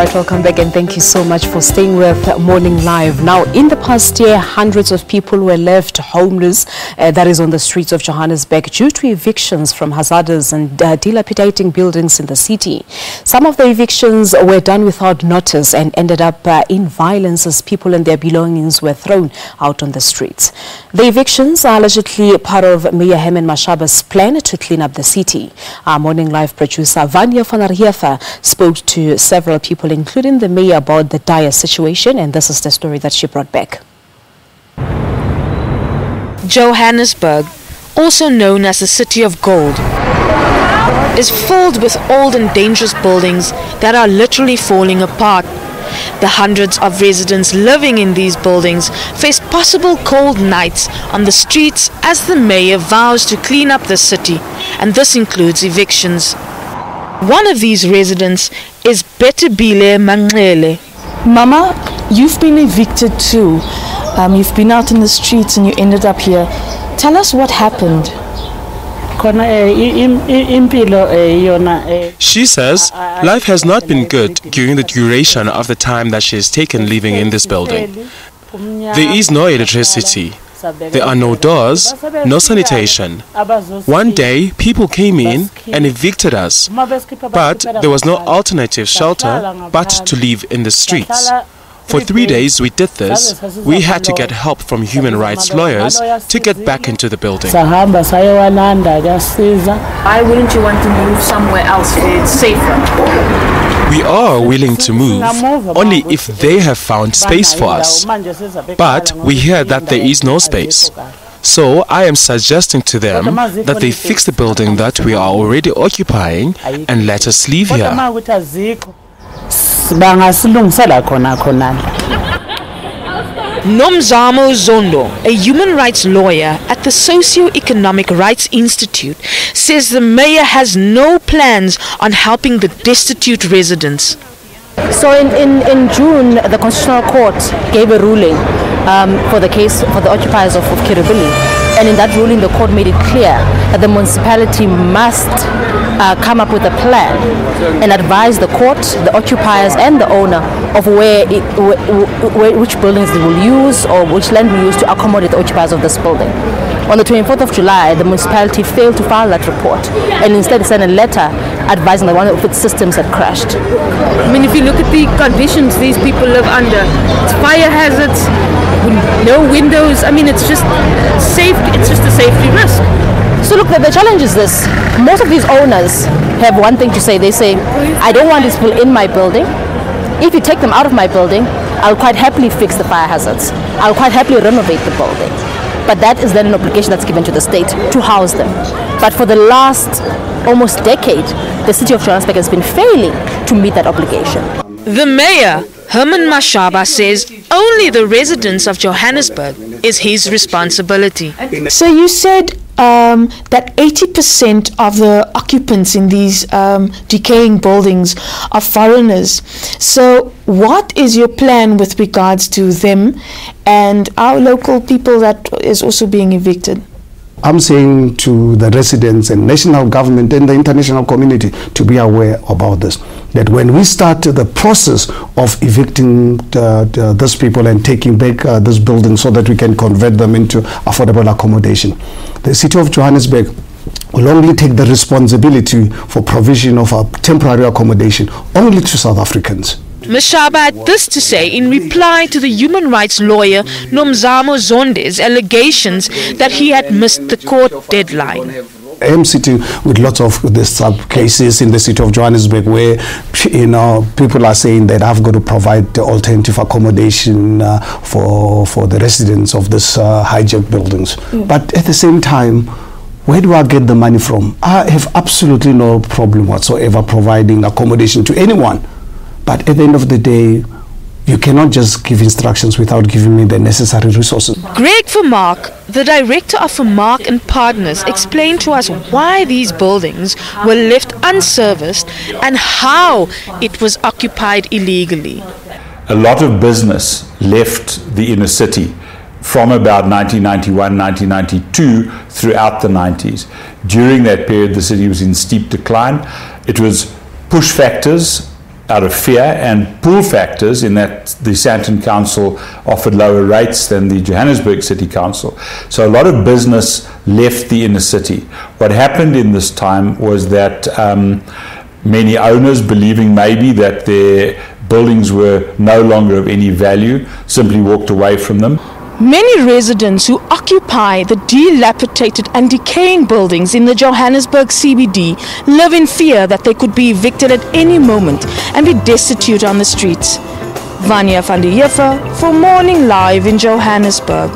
Right, welcome back and thank you so much for staying with Morning Live. Now, in the past year, hundreds of people were left homeless, that is on the streets of Johannesburg, due to evictions from hazardous and dilapidating buildings in the city. Some of the evictions were done without notice and ended up in violence as people and their belongings were thrown out on the streets. The evictions are allegedly part of Mayor Herman Mashaba's plan to clean up the city. Our Morning Live producer Vania from Heever spoke to several people, including the mayor, about the dire situation, and this is the story that she brought back. Johannesburg, also known as the City of Gold, is filled with old and dangerous buildings that are literally falling apart. The hundreds of residents living in these buildings face possible cold nights on the streets as the mayor vows to clean up the city, and this includes evictions. One of these residents is Betebile Manglele. Mama, you've been evicted too. You've been out in the streets and you ended up here. Tell us what happened. She says life has not been good during the duration of the time that she has taken living in this building. There is no electricity. There are no doors, no sanitation. One day, people came in and evicted us, but there was no alternative shelter but to live in the streets. For 3 days we did this. We had to get help from human rights lawyers to get back into the building. Why wouldn't you want to move somewhere else where it's safer? We are willing to move, only if they have found space for us. But we hear that there is no space. So I am suggesting to them that they fix the building that we are already occupying and let us live here. Nomzamo Zondo, a human rights lawyer at the Socio-Economic Rights Institute, says the mayor has no plans on helping the destitute residents. So in June, the Constitutional Court gave a ruling for the case for the occupiers of Kiribati. And in that ruling, the court made it clear that the municipality must come up with a plan and advise the court, the occupiers and the owner of which buildings they will use or which land we use to accommodate the occupiers of this building. On the 24th of July, the municipality failed to file that report and instead sent a letter advising that one of its systems had crashed. I mean, if you look at the conditions these people live under, it's fire hazards, no windows. I mean, it's just a safety risk. So look, the challenge is this. Most of these owners have one thing to say. They say, I don't want these people in my building. If you take them out of my building, I'll quite happily fix the fire hazards. I'll quite happily renovate the building. But that is then an obligation that's given to the state to house them. But for the last almost decade, the city of Johannesburg has been failing to meet that obligation. The mayor, Herman Mashaba, says only the residents of Johannesburg is his responsibility. So you said that 80% of the occupants in these decaying buildings are foreigners. So what is your plan with regards to them and our local people that is also being evicted? I'm saying to the residents and national government and the international community to be aware about this, that when we start the process of evicting these people and taking back this building so that we can convert them into affordable accommodation, the city of Johannesburg will only take the responsibility for provision of a temporary accommodation only to South Africans. Mashaba had this to say in reply to the human rights lawyer Nomzamo Zonde's allegations that he had missed the court deadline. I am sitting with lots of these cases in the city of Johannesburg where, people are saying that I've got to provide the alternative accommodation for the residents of this hijacked buildings. But at the same time, where do I get the money from? I have absolutely no problem whatsoever providing accommodation to anyone. But at the end of the day, you cannot just give instructions without giving me the necessary resources. Greg Vermaak, the director of Vermaak and Partners, explained to us why these buildings were left unserviced and how it was occupied illegally. A lot of business left the inner city from about 1991, 1992 throughout the 90s. During that period, the city was in steep decline. It was push factors out of fear, and pull factors in that the Sandton Council offered lower rates than the Johannesburg City Council. So a lot of business left the inner city. What happened in this time was that many owners, believing maybe that their buildings were no longer of any value, simply walked away from them. Many residents who occupy the dilapidated and decaying buildings in the Johannesburg CBD live in fear that they could be evicted at any moment and be destitute on the streets. Vania for Morning Live in Johannesburg.